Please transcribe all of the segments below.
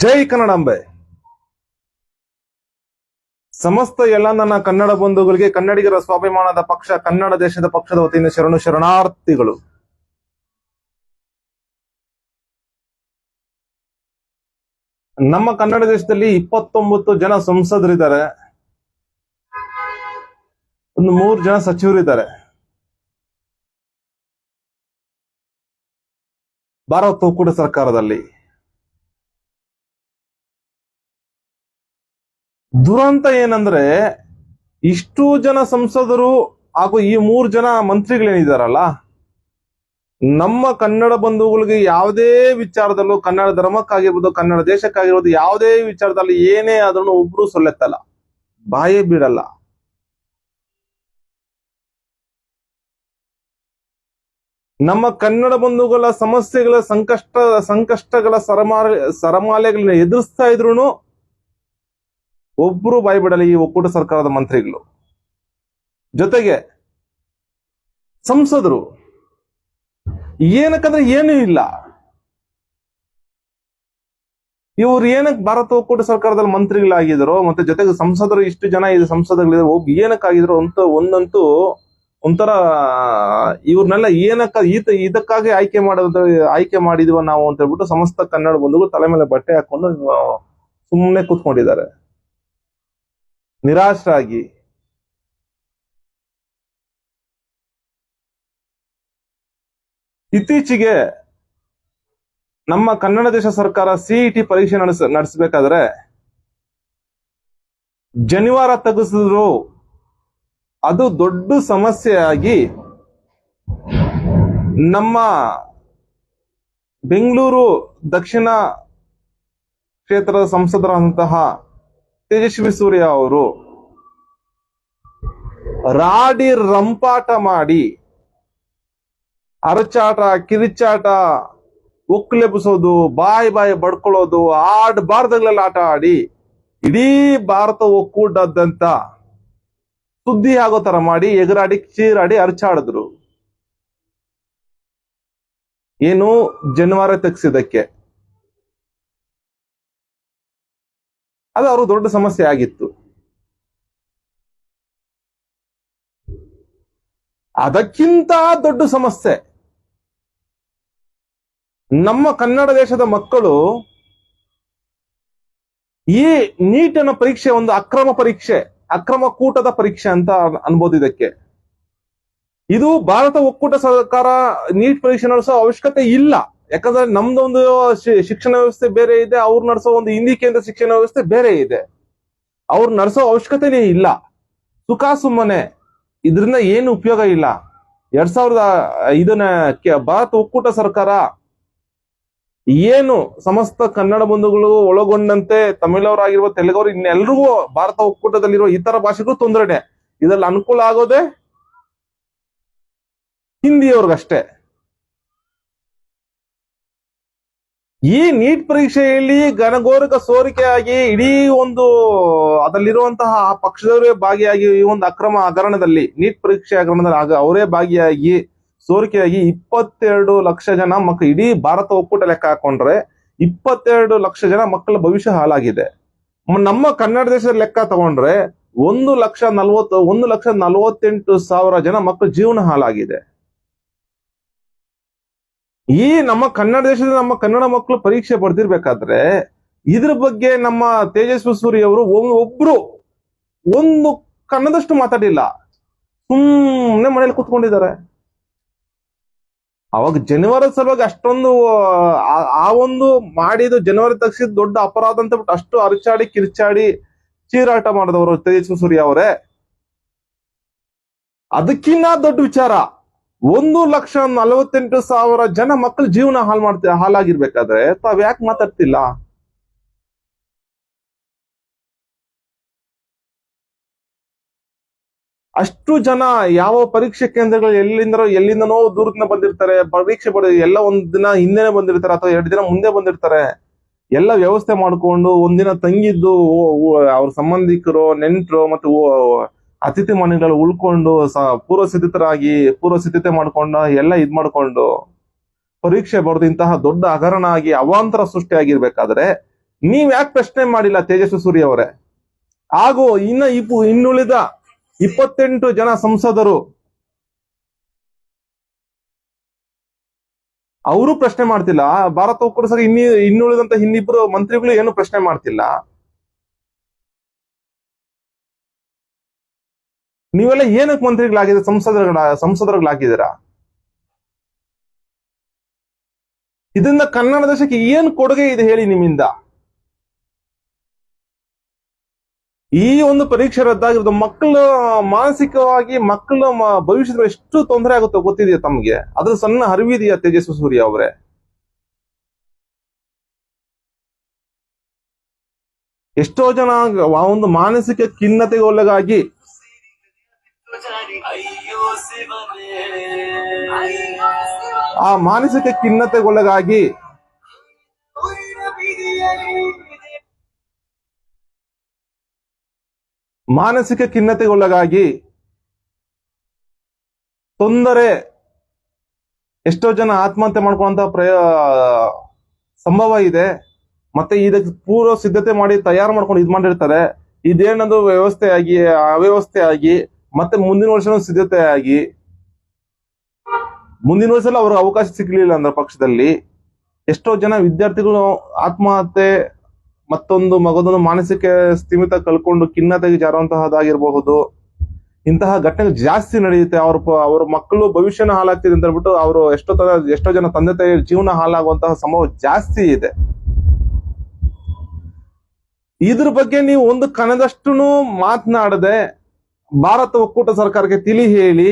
ಜೈ ಕನ್ನಡಾಂಬೆ. ಸಮಸ್ತ ಎಲ್ಲ ನನ್ನ ಕನ್ನಡ ಬಂಧುಗಳಿಗೆ, ಕನ್ನಡಿಗರ ಸ್ವಾಭಿಮಾನದ ಪಕ್ಷ ಕನ್ನಡ ದೇಶದ ಪಕ್ಷದ ವತಿಯಿಂದ ಶರಣಾರ್ಥಿಗಳು. ನಮ್ಮ ಕನ್ನಡ ದೇಶದಲ್ಲಿ 29 ಜನ ಸಂಸದರಿದ್ದಾರೆ, ಒಂದು 3 ಜನ ಸಚಿವರಿದ್ದಾರೆ. ಭಾರತ ಒಕ್ಕೂಟ ಸರ್ಕಾರದಲ್ಲಿ ದುರಂತ ಏನಂದ್ರೆ, ಇಷ್ಟು ಜನ ಸಂಸದರು ಹಾಗೂ ಈ 3 ಜನ ಮಂತ್ರಿಗಳೇನಿದಾರಲ್ಲ, ನಮ್ಮ ಕನ್ನಡ ಬಂಧುಗಳಿಗೆ ಯಾವುದೇ ವಿಚಾರದಲ್ಲೂ, ಕನ್ನಡ ಧರ್ಮಕ್ಕಾಗಿರ್ಬೋದು, ಕನ್ನಡ ದೇಶಕ್ಕಾಗಿರ್ಬೋದು, ಯಾವುದೇ ವಿಚಾರದಲ್ಲಿ ಏನೇ ಆದ್ರೂ ಒಬ್ರು ಸೊಲ್ಲೆತ್ತಲ್ಲ, ಬಾಯೇ ಬಿಡಲ್ಲ. ನಮ್ಮ ಕನ್ನಡ ಬಂಧುಗಳ ಸಮಸ್ಯೆಗಳ ಸಂಕಷ್ಟಗಳ ಸರಮಾಲೆಗಳನ್ನ ಎದುರಿಸ್ತಾ ಇದ್ರು ಒಬ್ರು ಬಾಯಿ ಬಿಡಲ್ಲ ಈ ಒಕ್ಕೂಟ ಸರ್ಕಾರದ ಮಂತ್ರಿಗಳು. ಜೊತೆಗೆ ಸಂಸದರು ಏನಕ್ಕಂದ್ರೆ ಏನೂ ಇಲ್ಲ. ಇವ್ರು ಏನಕ್ಕೆ ಭಾರತ ಒಕ್ಕೂಟ ಸರ್ಕಾರದಲ್ಲಿ ಮಂತ್ರಿಗಳಾಗಿದ್ರು, ಮತ್ತೆ ಜೊತೆಗೆ ಸಂಸದರು ಇಷ್ಟು ಜನ ಇದು ಸಂಸದಗಳಿದ್ರು, ಏನಕ್ಕಾಗಿದ್ರು ಅಂತ ಒಂದಂತೂ ಒಂಥರ ಇವ್ರನ್ನೆಲ್ಲ ಇದಕ್ಕಾಗಿ ಆಯ್ಕೆ ಮಾಡಿದ್ವ ನಾವು ಅಂತ ಹೇಳ್ಬಿಟ್ಟು ಸಮಸ್ತ ಕನ್ನಡ ಬಂಧುಗಳು ತಲೆ ಮೇಲೆ ಬಟ್ಟೆ ಹಾಕೊಂಡು ಸುಮ್ಮನೆ ಕೂತ್ಕೊಂಡಿದ್ದಾರೆ, ನಿರಾಶರಾಗಿ. ಇತ್ತೀಚೆಗೆ ನಮ್ಮ ಕನ್ನಡ ದೇಶ ಸರ್ಕಾರ ಸಿಇಟಿ ಪರೀಕ್ಷೆ ನಡೆಸಬೇಕಾದ್ರೆ ಜನಿವಾರ ತೆಗೆಸಿದ್ರು. ಅದು ದೊಡ್ಡ ಸಮಸ್ಯೆಯಾಗಿ ನಮ್ಮ ಬೆಂಗಳೂರು ದಕ್ಷಿಣ ಕ್ಷೇತ್ರದ ಸಂಸದರಾದಂತಹ ತೇಜಸ್ವಿ ಸೂರ್ಯ ಅವರು ರಾಡಿ ರಂಪಾಟ ಮಾಡಿ, ಅರಚಾಟ, ಕಿರಿಚಾಟ, ಒಕ್ಕಲೆಬ್ಸೋದು, ಬಾಯಿ ಬಡ್ಕೊಳ್ಳೋದು, ಆಡಬಾರ್ದಾಗಲೆಲ್ಲ ಆಟ ಆಡಿ ಇಡೀ ಭಾರತ ಒಕ್ಕೂಟದಂತ ಸುದ್ದಿ ಆಗೋ ತರ ಮಾಡಿ ಎಗರಾಡಿ, ಚೀರಾಡಿ, ಅರಚಾಡಿದ್ರು. ಏನು ಜನಿವಾರ ತೆಗೆಸಿದಕ್ಕೆ ಅದು ಅವರು ದೊಡ್ಡ ಸಮಸ್ಯೆ ಆಗಿತ್ತು. ಅದಕ್ಕಿಂತ ದೊಡ್ಡ ಸಮಸ್ಯೆ, ನಮ್ಮ ಕನ್ನಡ ದೇಶದ ಮಕ್ಕಳು ಈ ನೀಟಿನ ಪರೀಕ್ಷೆ ಒಂದು ಅಕ್ರಮ ಪರೀಕ್ಷೆ, ಅಕ್ರಮ ಕೂಟದ ಪರೀಕ್ಷೆ ಅಂತ ಅನ್ಬೋದು. ಇದಕ್ಕೆ ಇದು ಭಾರತ ಒಕ್ಕೂಟ ಸರ್ಕಾರ ನೀಟ್ ಪರೀಕ್ಷೆ ನಡೆಸೋ ಅವಶ್ಯಕತೆ ಇಲ್ಲ. ಯಾಕಂದ್ರೆ ನಮ್ದೊಂದು ಶಿಕ್ಷಣ ವ್ಯವಸ್ಥೆ ಬೇರೆ ಇದೆ, ಅವ್ರು ನಡೆಸೋ ಒಂದು ಹಿಂದಿ ಕೇಂದ್ರ ಶಿಕ್ಷಣ ವ್ಯವಸ್ಥೆ ಬೇರೆ ಇದೆ. ಅವ್ರು ನಡೆಸೋ ಅವಶ್ಯಕತೆನೇ ಇಲ್ಲ. ಸುಮ್ಮನೆ ಇದರಿಂದ ಏನು ಉಪಯೋಗ ಇಲ್ಲ. 2005 ಭಾರತ ಒಕ್ಕೂಟ ಸರ್ಕಾರ ಏನು ಸಮಸ್ತ ಕನ್ನಡ ಬಂಧುಗಳು ಒಳಗೊಂಡಂತೆ ತಮಿಳವರಾಗಿರ್ಬೋದು, ತೆಲುಗವರು, ಇನ್ನೆಲ್ರಿಗೂ ಭಾರತ ಒಕ್ಕೂಟದಲ್ಲಿರುವ ಇತರ ಭಾಷೆಗಳು ತೊಂದರೆನೆ. ಇದ್ರಲ್ಲಿ ಅನುಕೂಲ ಆಗೋದೇ ಹಿಂದಿಯವ್ರಿಗಷ್ಟೇ. ಈ ನೀಟ್ ಪರೀಕ್ಷೆಯಲ್ಲಿ ಘನಘೋರಕ ಸೋರಿಕೆಯಾಗಿ ಇಡೀ ಒಂದು ಅದರಲ್ಲಿರುವಂತಹ ಪಕ್ಷದವರೇ ಭಾಗಿಯಾಗಿ ಈ ಒಂದು ಅಕ್ರಮ ಹಗರಣದಲ್ಲಿ, ನೀಟ್ ಪರೀಕ್ಷೆ ಹಗರಣದಲ್ಲಿ ಅವರೇ ಭಾಗಿಯಾಗಿ ಸೋರಿಕೆಯಾಗಿ 22 ಲಕ್ಷ ಜನ ಮಕ್ಕಳು, ಇಡೀ ಭಾರತ ಒಕ್ಕೂಟ ಲೆಕ್ಕ ಹಾಕೊಂಡ್ರೆ 22 ಲಕ್ಷ ಜನ ಮಕ್ಕಳ ಭವಿಷ್ಯ ಹಾಳಾಗಿದೆ. ನಮ್ಮ ಕನ್ನಡ ದೇಶದ ಲೆಕ್ಕ ತಗೊಂಡ್ರೆ 1,48,000 ಜನ ಮಕ್ಕಳ ಜೀವನ ಹಾಳಾಗಿದೆ. ಈ ನಮ್ಮ ಕನ್ನಡ ದೇಶದ ನಮ್ಮ ಕನ್ನಡ ಮಕ್ಕಳು ಪರೀಕ್ಷೆ ಬರ್ದಿರ್ಬೇಕಾದ್ರೆ ಇದ್ರ ಬಗ್ಗೆ ನಮ್ಮ ತೇಜಸ್ವಿ ಸೂರ್ಯ ಅವರು ಒಬ್ರು ಒಂದು ಕನ್ನದಷ್ಟು ಮಾತಾಡಿಲ್ಲ, ಸುಮ್ಮನೆ ಮನೇಲಿ ಕೂತ್ಕೊಂಡಿದ್ದಾರೆ. ಅವಾಗ ಜನಿವಾರದ ಸಲುವಾಗಿ ಅಷ್ಟೊಂದು ಆ ಒಂದು ಮಾಡಿದ ಜನಿವಾರ ತೆಗೆಸಿದ ದೊಡ್ಡ ಅಪರಾಧ ಅಂತ ಬಿಟ್ಟು ಅಷ್ಟು ಅರಚಾಡಿ, ಕಿರ್ಚಾಡಿ, ಚೀರಾಟ ಮಾಡಿದವರು ತೇಜಸ್ವಿ ಸೂರ್ಯ ಅವರೇ. ಅದಕ್ಕಿನ್ನ ದೊಡ್ಡ ವಿಚಾರ, 1,48,000 ಜನ ಮಕ್ಕಳ ಜೀವನ ಹಾಳಾಗಿರ್ಬೇಕಾದ್ರೆ ತಾವ್ ಯಾಕೆ ಮಾತಾಡ್ತಿಲ್ಲ? ಅಷ್ಟು ಜನ ಯಾವ ಪರೀಕ್ಷೆ ಕೇಂದ್ರಗಳು ಎಲ್ಲಿಂದನೋ ದೂರದಿಂದ ಬಂದಿರ್ತಾರೆ, ಪರೀಕ್ಷೆ ಎಲ್ಲ ಒಂದ್ ದಿನ ಹಿಂದೆನೆ ಬಂದಿರ್ತಾರೆ ಅಥವಾ 2 ದಿನ ಮುಂದೆ ಬಂದಿರ್ತಾರೆ. ಎಲ್ಲ ವ್ಯವಸ್ಥೆ ಮಾಡ್ಕೊಂಡು ಒಂದಿನ ತಂಗಿದ್ದು ಅವ್ರ ಸಂಬಂಧಿಕರು, ನೆಂಟರು ಮತ್ತು ಅತಿಥಿ ಮನೆಗಳು ಉಳ್ಕೊಂಡು ಪೂರ್ವ ಸಿದ್ಧತೆ ಮಾಡ್ಕೊಂಡು ಎಲ್ಲ ಮಾಡ್ಕೊಂಡು ಪರೀಕ್ಷೆ ಬರೆದು ಇಂತಹ ದೊಡ್ಡ ಹಗರಣ ಆಗಿ ಅವಾಂತರ ಸೃಷ್ಟಿ ಆಗಿರ್ಬೇಕಾದ್ರೆ ನೀವ್ ಯಾಕೆ ಪ್ರಶ್ನೆ ಮಾಡಿಲ್ಲ ತೇಜಸ್ವಿ ಸೂರ್ಯ ಅವರೇ? ಹಾಗೂ ಇನ್ನುಳಿದ 28 ಜನ ಸಂಸದರು ಅವರು ಪ್ರಶ್ನೆ ಮಾಡ್ತಿಲ್ಲ. ಭಾರತ ಒಕ್ಕೂಟ ಸರಿ ಇನ್ನುಳಿದಂತ ಇನ್ನಿಬ್ರು ಮಂತ್ರಿಗಳು ಏನು ಪ್ರಶ್ನೆ ಮಾಡ್ತಿಲ್ಲ. ನೀವೆಲ್ಲ ಏನಕ್ಕೆ ಮಂತ್ರಿಗಳಾಗಿದೆ, ಸಂಸದರುಗಳಾಗಿದ್ದೀರಾ? ಇದರಿಂದ ಕನ್ನಡ ದೇಶಕ್ಕೆ ಏನ್ ಕೊಡುಗೆ ಇದೆ ಹೇಳಿ ನಿಮ್ಮಿಂದ? ಈ ಒಂದು ಪರೀಕ್ಷೆ ರದ್ದಾಗಿರೋದು ಮಕ್ಕಳು ಮಾನಸಿಕವಾಗಿ, ಮಕ್ಕಳ ಭವಿಷ್ಯದ ಎಷ್ಟು ತೊಂದರೆ ಆಗುತ್ತೋ ಗೊತ್ತಿದೆಯಾ ತಮ್ಗೆ? ಅದ್ರ ಸಣ್ಣ ಅರಿವಿದೆಯಾ ತೇಜಸ್ವಿ ಸೂರ್ಯ ಅವರೇ? ಎಷ್ಟೋ ಜನ ಆ ಒಂದು ಮಾನಸಿಕ ಖಿನ್ನತೆಗೆ ಒಳಗಾಗಿ ಆ ಮಾನಸಿಕ ಖಿನ್ನತೆಗೊಳಗಾಗಿ ತೊಂದರೆ, ಎಷ್ಟೋ ಜನ ಆತ್ಮಹತ್ಯೆ ಮಾಡ್ಕೊಳ್ಳುವಂತ ಸಂಭವ ಇದೆ. ಮತ್ತೆ ಇದಕ್ಕೆ ಪೂರ್ವ ಸಿದ್ಧತೆ ಮಾಡಿ ತಯಾರು ಮಾಡ್ಕೊಂಡು ಇದ್ ಮಾಡಿರ್ತಾರೆ. ಇದೇನದು ಅವ್ಯವಸ್ಥೆ ಆಗಿ ಮತ್ತೆ ಮುಂದಿನ ವರ್ಷ ಸಿದ್ಧತೆ ಆಗಿ ಮುಂದಿನ ವರ್ಷ ಅವ್ರಿಗೆ ಅವಕಾಶ ಸಿಗ್ಲಿಲ್ಲ ಅಂದ್ರೆ ಪಕ್ಷದಲ್ಲಿ ಎಷ್ಟೋ ಜನ ವಿದ್ಯಾರ್ಥಿಗಳು ಆತ್ಮಹತ್ಯೆ, ಮಗದೊಂದು ಮಾನಸಿಕ ಸ್ಥಿಮಿತ ಕಳ್ಕೊಂಡು ಖಿನ್ನತೆಗೆ ಜಾರುವಂತಹದ್ದಾಗಿರಬಹುದು. ಇಂತಹ ಘಟನೆಗಳು ಜಾಸ್ತಿ ನಡೆಯುತ್ತೆ. ಅವ್ರ ಮಕ್ಕಳು ಭವಿಷ್ಯನ ಹಾಳಾಗ್ತಿದೆ ಅಂತ ಹೇಳ್ಬಿಟ್ಟು ಅವರು ಎಷ್ಟೋ ಜನ ತಂದೆ ತಾಯಿ ಜೀವನ ಹಾಳಾಗುವಂತಹ ಸಂಭವ ಜಾಸ್ತಿ ಇದೆ. ಇದ್ರ ಬಗ್ಗೆ ನೀವು ಒಂದು ಕಣದಷ್ಟು ಮಾತನಾಡದೆ ಭಾರತ ಒಕ್ಕೂಟ ಸರ್ಕಾರಕ್ಕೆ ತಿಳಿ ಹೇಳಿ,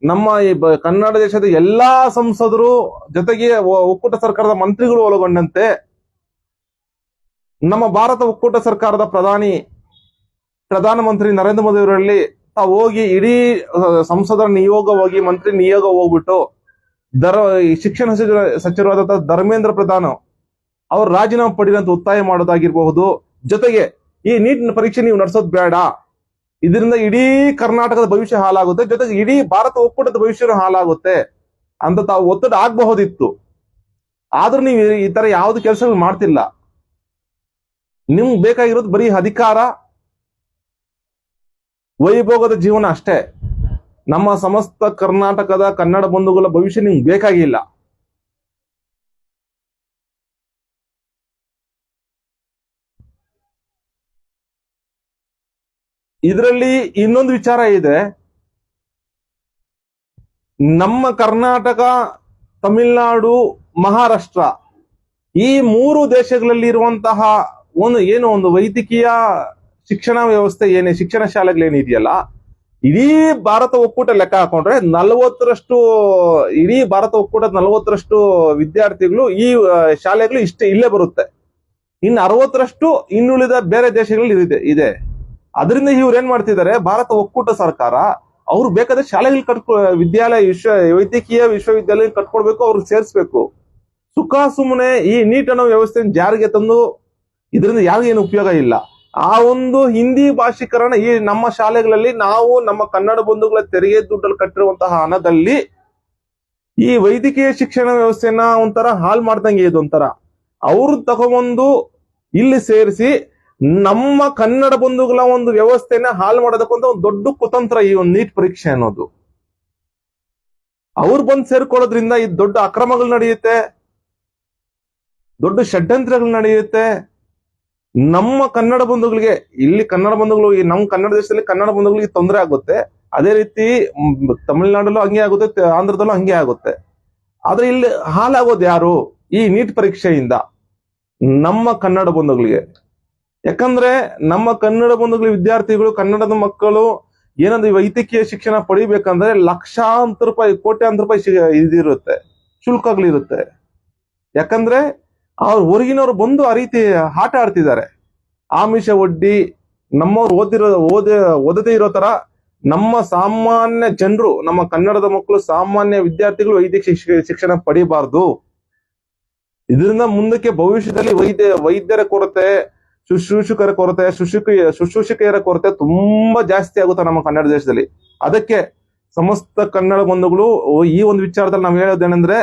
ನಮ್ಮ ಈ ಕನ್ನಡ ದೇಶದ ಎಲ್ಲಾ ಸಂಸದರು ಜೊತೆಗೆ ಒಕ್ಕೂಟ ಸರ್ಕಾರದ ಮಂತ್ರಿಗಳು ಒಳಗೊಂಡಂತೆ ನಮ್ಮ ಭಾರತ ಒಕ್ಕೂಟ ಸರ್ಕಾರದ ಪ್ರಧಾನಮಂತ್ರಿ ನರೇಂದ್ರ ಮೋದಿ ಅವರಲ್ಲಿ ಹೋಗಿ ಇಡೀ ಸಂಸದರ ನಿಯೋಗ ಹೋಗಿ, ಮಂತ್ರಿ ನಿಯೋಗ ಹೋಗ್ಬಿಟ್ಟು ಶಿಕ್ಷಣ ಸಚಿವರಾದಂತಹ ಧರ್ಮೇಂದ್ರ ಪ್ರಧಾನ್ ಅವ್ರು ರಾಜೀನಾಮೆ ಪಡೆಯುವಂತ ಒತ್ತಾಯ ಮಾಡೋದಾಗಿರಬಹುದು. ಜೊತೆಗೆ ಈ ನೀಟ್ ಪರೀಕ್ಷೆ ನೀವು ನಡೆಸೋದು ಬೇಡ, ಇದರಿಂದ ಇಡೀ ಕರ್ನಾಟಕದ ಭವಿಷ್ಯ ಹಾಳಾಗುತ್ತೆ, ಜೊತೆಗೆ ಇಡೀ ಭಾರತ ಒಕ್ಕೂಟದ ಭವಿಷ್ಯನೂ ಹಾಳಾಗುತ್ತೆ ಅಂತ ತಾವು ಒತ್ತಡ ಆಗಬಹುದಿತ್ತು. ಆದ್ರೂ ನೀವು ಈ ತರ ಯಾವ್ದು ಕೆಲಸಗಳು ಮಾಡ್ತಿಲ್ಲ. ನಿಮ್ಗೆ ಬೇಕಾಗಿರೋದು ಬರೀ ಅಧಿಕಾರ, ವೈಭೋಗದ ಜೀವನ ಅಷ್ಟೇ. ನಮ್ಮ ಸಮಸ್ತ ಕರ್ನಾಟಕದ ಕನ್ನಡ ಬಂಧುಗಳ ಭವಿಷ್ಯ ನಿಮ್ಗೆ ಬೇಕಾಗಿಲ್ಲ. ಇದರಲ್ಲಿ ಇನ್ನೊಂದು ವಿಚಾರ ಇದೆ. ನಮ್ಮ ಕರ್ನಾಟಕ, ತಮಿಳುನಾಡು, ಮಹಾರಾಷ್ಟ್ರ ಈ 3 ದೇಶಗಳಲ್ಲಿ ಇರುವಂತಹ ಒಂದು ವೈದ್ಯಕೀಯ ಶಿಕ್ಷಣ ವ್ಯವಸ್ಥೆ ಶಿಕ್ಷಣ ಶಾಲೆಗಳೇನಿದೆಯಲ್ಲ, ಇಡೀ ಭಾರತ ಒಕ್ಕೂಟ ಲೆಕ್ಕ ಹಾಕೊಂಡ್ರೆ 40ರಷ್ಟು, ಇಡೀ ಭಾರತ ಒಕ್ಕೂಟದ 40ರಷ್ಟು ವಿದ್ಯಾರ್ಥಿಗಳು ಈ ಶಾಲೆಗಳು ಇಲ್ಲೇ ಬರುತ್ತೆ. ಇನ್ನು 60ರಷ್ಟು ಇನ್ನುಳಿದ ಬೇರೆ ದೇಶಗಳಲ್ಲಿ ಇದೆ. ಅದರಿಂದ ಇವ್ರು ಏನ್ ಮಾಡ್ತಿದ್ದಾರೆ, ಭಾರತ ಒಕ್ಕೂಟ ಸರ್ಕಾರ ಅವ್ರು ಬೇಕಾದ್ರೆ ಶಾಲೆಗಳು ವೈದ್ಯಕೀಯ ವಿಶ್ವವಿದ್ಯಾಲಯ ಕಟ್ಕೊಡ್ಬೇಕು, ಅವ್ರಿಗೆ ಸೇರಿಸ್ಬೇಕು. ಸುಖ ಸುಮ್ಮನೆ ಈ ನೀಟ್ ಅನ್ನೋ ವ್ಯವಸ್ಥೆ ಜಾರಿಗೆ ತಂದು ಇದರಿಂದ ಯಾರಿಗೇನು ಉಪಯೋಗ ಇಲ್ಲ. ಆ ಒಂದು ಹಿಂದಿ ಭಾಷೀಕರಣ ಈ ನಮ್ಮ ಶಾಲೆಗಳಲ್ಲಿ ನಾವು ನಮ್ಮ ಕನ್ನಡ ಬಂಧುಗಳ ತೆರಿಗೆ ದುಡ್ಡಲ್ಲಿ ಕಟ್ಟಿರುವಂತಹ ಹಣದಲ್ಲಿ ಈ ವೈದ್ಯಕೀಯ ಶಿಕ್ಷಣ ವ್ಯವಸ್ಥೆನ ಒಂಥರ ಹಾಳು ಮಾಡ್ದಂಗೆ ಇದೊಂಥರ ಅವ್ರು ತಗೊಂಬಂದು ಇಲ್ಲಿ ಸೇರಿಸಿ ನಮ್ಮ ಕನ್ನಡ ಬಂಧುಗಳ ಒಂದು ವ್ಯವಸ್ಥೆನ ಹಾಳು ಮಾಡೋದಕ್ಕಂತ ಒಂದು ದೊಡ್ಡ ಕುತಂತ್ರ ಈ ಒಂದು ನೀಟ್ ಪರೀಕ್ಷೆ ಅನ್ನೋದು. ಅವ್ರು ಬಂದು ಸೇರ್ಕೊಳ್ಳೋದ್ರಿಂದ ಈ ದೊಡ್ಡ ಅಕ್ರಮಗಳು ನಡೆಯುತ್ತೆ, ದೊಡ್ಡ ಷಡ್ಯಂತ್ರಗಳು ನಡೆಯುತ್ತೆ. ನಮ್ಮ ಕನ್ನಡ ಬಂಧುಗಳಿಗೆ, ಇಲ್ಲಿ ಕನ್ನಡ ಬಂಧುಗಳು, ನಮ್ಮ ಕನ್ನಡ ದೇಶದಲ್ಲಿ ಕನ್ನಡ ಬಂಧುಗಳಿಗೆ ತೊಂದರೆ ಆಗುತ್ತೆ. ಅದೇ ರೀತಿ ತಮಿಳುನಾಡಲ್ಲೂ ಹಂಗೆ ಆಗುತ್ತೆ, ಆಂಧ್ರದಲ್ಲೂ ಹಂಗೆ ಆಗುತ್ತೆ. ಆದ್ರೆ ಇಲ್ಲಿ ಹಾಳಾಗೋದು ಯಾರು? ಈ ನೀಟ್ ಪರೀಕ್ಷೆಯಿಂದ ನಮ್ಮ ಕನ್ನಡ ಬಂಧುಗಳಿಗೆ. ಯಾಕಂದ್ರೆ ನಮ್ಮ ಕನ್ನಡ ಬಂಧುಗಳ ವಿದ್ಯಾರ್ಥಿಗಳು, ಕನ್ನಡದ ಮಕ್ಕಳು ಏನಂದ್ರೆ ವೈದ್ಯಕೀಯ ಶಿಕ್ಷಣ ಪಡಿಬೇಕಂದ್ರೆ ಲಕ್ಷಾಂತರ ರೂಪಾಯಿ, ಕೋಟ್ಯಾಂತರ ರೂಪಾಯಿ ಇದಿರುತ್ತೆ, ಶುಲ್ಕಗಳಿರುತ್ತೆ. ಯಾಕಂದ್ರೆ ಅವ್ರು ಹೊರಗಿನವ್ರು ಬಂದು ಆ ರೀತಿ ಆಟ ಆಡ್ತಿದ್ದಾರೆ. ಆಮಿಷ ಒಡ್ಡಿ ನಮ್ಮವ್ರು ಓದದೇ ಇರೋ ತರ ನಮ್ಮ ಸಾಮಾನ್ಯ ಜನರು, ನಮ್ಮ ಕನ್ನಡದ ಮಕ್ಕಳು, ಸಾಮಾನ್ಯ ವಿದ್ಯಾರ್ಥಿಗಳು ವೈದ್ಯಕೀಯ ಶಿಕ್ಷಣ ಪಡಿಬಾರ್ದು. ಇದರಿಂದ ಮುಂದಕ್ಕೆ ಭವಿಷ್ಯದಲ್ಲಿ ವೈದ್ಯರ ಕೊರತೆ, ಶುಶ್ರೂಷಕರ ಕೊರತೆ, ಶುಶ್ರೂಷಕಿಯರ ಕೊರತೆ ತುಂಬಾ ಜಾಸ್ತಿ ಆಗುತ್ತೆ ನಮ್ಮ ಕನ್ನಡ ದೇಶದಲ್ಲಿ. ಅದಕ್ಕೆ ಸಮಸ್ತ ಕನ್ನಡ ಬಂಧುಗಳು ಈ ಒಂದು ವಿಚಾರದಲ್ಲಿ ನಾವು ಹೇಳೋದೇನೆಂದ್ರೆ,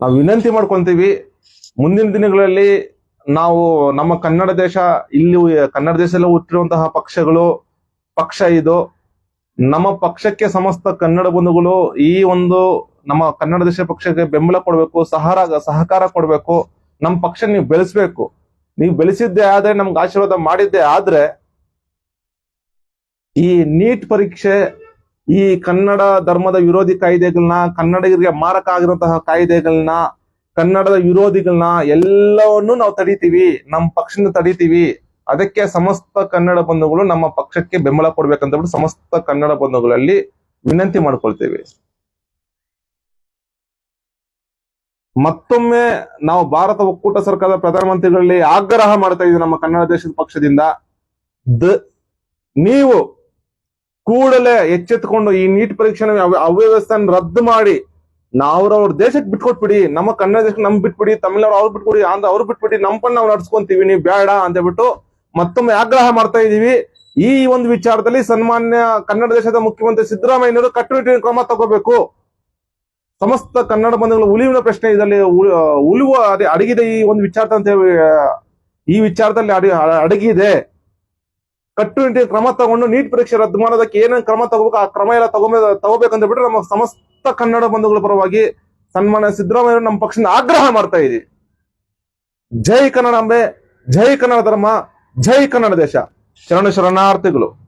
ನಾವು ವಿನಂತಿ ಮಾಡ್ಕೊಂತೀವಿ, ಮುಂದಿನ ದಿನಗಳಲ್ಲಿ ನಾವು ನಮ್ಮ ಕನ್ನಡ ದೇಶ ಇಲ್ಲಿ ಕನ್ನಡ ದೇಶದಲ್ಲಿ ಹುಟ್ಟಿರುವಂತಹ ಪಕ್ಷ ಇದು. ನಮ್ಮ ಪಕ್ಷಕ್ಕೆ ಸಮಸ್ತ ಕನ್ನಡ ಬಂಧುಗಳು ಈ ಒಂದು ನಮ್ಮ ಕನ್ನಡ ದೇಶ ಪಕ್ಷಕ್ಕೆ ಬೆಂಬಲ ಕೊಡಬೇಕು, ಸಹಕಾರ ಕೊಡಬೇಕು. ನಮ್ಮ ಪಕ್ಷ ನೀವು ಬೆಳೆಸ್ಬೇಕು. ನೀವು ಬೆಳೆಸಿದ್ದೆ ಆದ್ರೆ, ನಮ್ಗೆ ಆಶೀರ್ವಾದ ಮಾಡಿದ್ದೆ ಆದ್ರೆ, ಈ ನೀಟ್ ಪರೀಕ್ಷೆ, ಈ ಕನ್ನಡ ಧರ್ಮದ ವಿರೋಧಿ ಕಾಯ್ದೆಗಳನ್ನ, ಕನ್ನಡಿಗರಿಗೆ ಮಾರಕ ಆಗಿರುವಂತಹ ಕಾಯ್ದೆಗಳನ್ನ, ಕನ್ನಡದ ವಿರೋಧಿಗಳನ್ನ ಎಲ್ಲವನ್ನೂ ನಾವು ತಡೀತೀವಿ. ನಮ್ಮ ಪಕ್ಷದಿಂದ ತಡೀತೀವಿ. ಅದಕ್ಕೆ ಸಮಸ್ತ ಕನ್ನಡ ಬಂಧುಗಳು ನಮ್ಮ ಪಕ್ಷಕ್ಕೆ ಬೆಂಬಲ ಕೊಡ್ಬೇಕಂತ ಬಿಟ್ಟು ಸಮಸ್ತ ಕನ್ನಡ ಬಂಧುಗಳಲ್ಲಿ ವಿನಂತಿ ಮಾಡ್ಕೊಳ್ತೇವೆ. ಮತ್ತೊಮ್ಮೆ ನಾವು ಭಾರತ ಒಕ್ಕೂಟ ಸರ್ಕಾರದ ಪ್ರಧಾನಮಂತ್ರಿಗಳಲ್ಲಿ ಆಗ್ರಹ ಮಾಡ್ತಾ ಇದ್ದೀವಿ ನಮ್ಮ ಕನ್ನಡ ದೇಶದ ಪಕ್ಷದಿಂದ, ನೀವು ಕೂಡಲೇ ಎಚ್ಚೆತ್ತುಕೊಂಡು ಈ ನೀಟ್ ಪರೀಕ್ಷೆ ಅವ್ಯವಸ್ಥೆಯನ್ನು ರದ್ದು ಮಾಡಿ ಅವ್ರವ್ರ ದೇಶಕ್ಕೆ ಬಿಟ್ಕೊಟ್ಬಿಡಿ. ನಮ್ಮ ಕನ್ನಡ ದೇಶಕ್ಕೆ ನಮ್ಗೆ ಬಿಟ್ಬಿಡಿ, ತಮಿಳ್ನಾಡು ಅವ್ರು ಬಿಟ್ಬಿಡಿ, ಆಂಧ್ರ ಅವ್ರು ಬಿಟ್ಬಿಡಿ, ನಮ್ಮನ್ನ ನಾವು ನಡ್ಸ್ಕೊಂತೀವಿ, ನೀವು ಬೇಡ ಅಂತ ಬಿಟ್ಟು ಮತ್ತೊಮ್ಮೆ ಆಗ್ರಹ ಮಾಡ್ತಾ ಇದೀವಿ. ಈ ಒಂದು ವಿಚಾರದಲ್ಲಿ ಸನ್ಮಾನ್ಯ ಕನ್ನಡ ದೇಶದ ಮುಖ್ಯಮಂತ್ರಿ ಸಿದ್ದರಾಮಯ್ಯನವರು ಕಟ್ಟುನಿಟ್ಟಿನ ಕ್ರಮ ತಗೋಬೇಕು. ಸಮಸ್ತ ಕನ್ನಡ ಬಂಧುಗಳ ಉಳಿವಿನ ಪ್ರಶ್ನೆ ಇದರಲ್ಲಿ ಉಳಿವು ಅಡಗಿದೆ. ಈ ಒಂದು ವಿಚಾರ ಅಂತ ಈ ವಿಚಾರದಲ್ಲಿ ಅಡಗಿದೆ. ಕಟ್ಟುನಿಟ್ಟಿನ ಕ್ರಮ ತಗೊಂಡು ನೀಟ್ ಪರೀಕ್ಷೆ ರದ್ದು ಮಾಡೋದಕ್ಕೆ ಏನೇನು ಕ್ರಮ ತಗೋಬೇಕು ಆ ಕ್ರಮ ಎಲ್ಲ ತಗೋಬೇಕಂತ ಬಿಟ್ಟು ನಮ್ಮ ಸಮಸ್ತ ಕನ್ನಡ ಬಂಧುಗಳ ಪರವಾಗಿ ಸನ್ಮಾನ್ಯ ಸಿದ್ದರಾಮಯ್ಯ ನಮ್ಮ ಪಕ್ಷದಿಂದ ಆಗ್ರಹ ಮಾಡ್ತಾ ಇದೀವಿ. ಜೈ ಕನ್ನಡಾಂಬೆ, ಜೈ ಕನ್ನಡ ಧರ್ಮ, ಜೈ ಕನ್ನಡ ದೇಶ. ಶರಣಾರ್ಥಿಗಳು.